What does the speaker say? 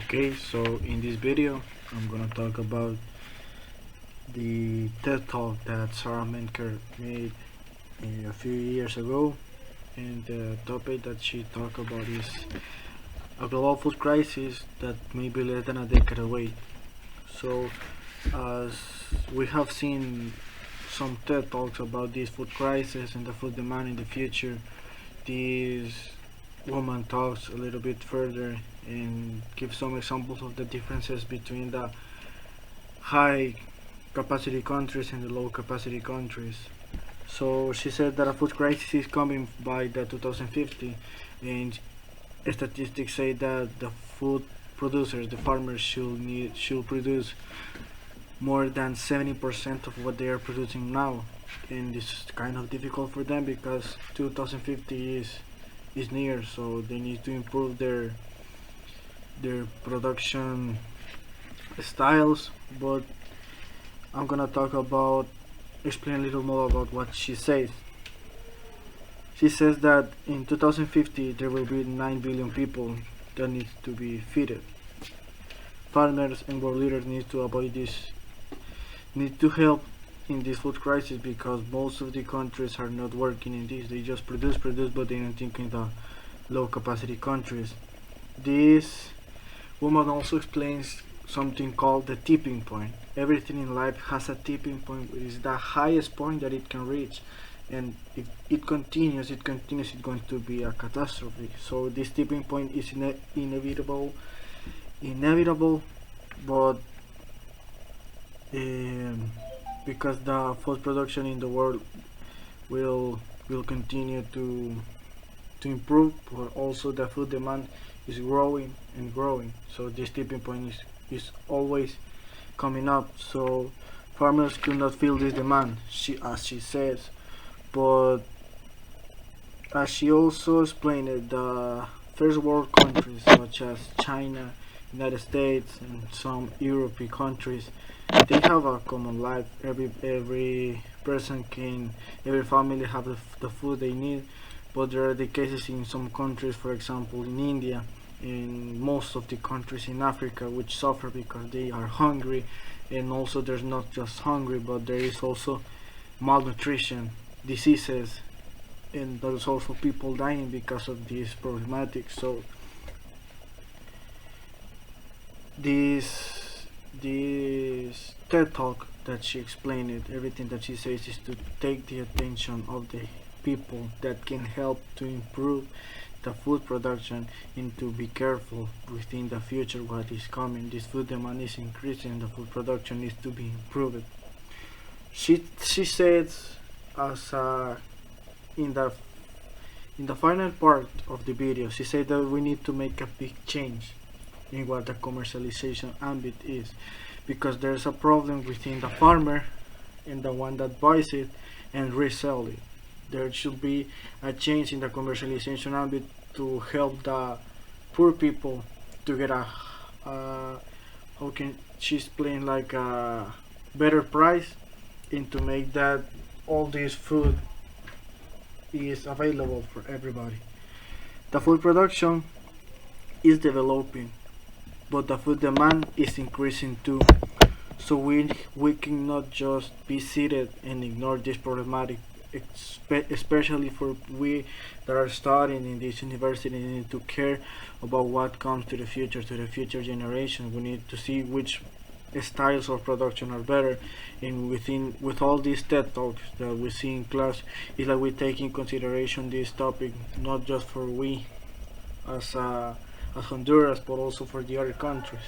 Okay, so in this video, I'm gonna talk about the TED Talk that Sarah Menker made a few years ago, and the topic that she talked about is a global food crisis that may be less than a decade away. So, as we have seen some TED Talks about this food crisis and the food demand in the future, this woman talks a little bit further and gives some examples of the differences between the high capacity countries and the low capacity countries. So she said that a food crisis is coming by the 2050, and statistics say that the food producers, the farmers, should produce more than 70% of what they are producing now, and this is kind of difficult for them because 2050 is near, so they need to improve their production styles. But I'm gonna talk about explain a little more about what she says. She says that in 2050 there will be 9 billion people that need to be fed. Farmers and world leaders need to help in this food crisis because most of the countries are not working in this. They just produce, but they don't think in the low capacity countries. This woman also explains something called the tipping point. Everything in life has a tipping point. It is the highest point that it can reach, and if it continues, it's going to be a catastrophe. So this tipping point is inevitable, but because the food production in the world will continue to improve, but also the food demand is growing and growing. So this tipping point is always coming up. So farmers could not fill this demand, as she says. But as she also explained it, the first world countries such as China, United States, and some European countries, they have a common life. Every person can, every family have the food they need. But there are the cases in some countries, for example in India, in most of the countries in Africa, which suffer because they are hungry, and also there's not just hungry, but there is also malnutrition, diseases, and there's also people dying because of this problematic. So this TED Talk that she explained it, everything that she says is to take the attention of the people that can help to improve the food production and to be careful within the future what is coming. This food demand is increasing, the food production needs to be improved. She says as in the final part of the video, she said that we need to make a big change in what the commercialization ambit is, because there's a problem within the farmer and the one that buys it and resell it. There should be a change in the commercialization ambit to help the poor people to get a how can she explain, like a better price, and to make that all this food is available for everybody. The food production is developing, but the food demand is increasing too. So we cannot just be seated and ignore this problematic, especially for we that are studying in this university. We need to care about what comes to the future generation. We need to see which styles of production are better, and with all these TED Talks that we see in class, is like we take in consideration this topic not just for we as Honduras, but also for the other countries.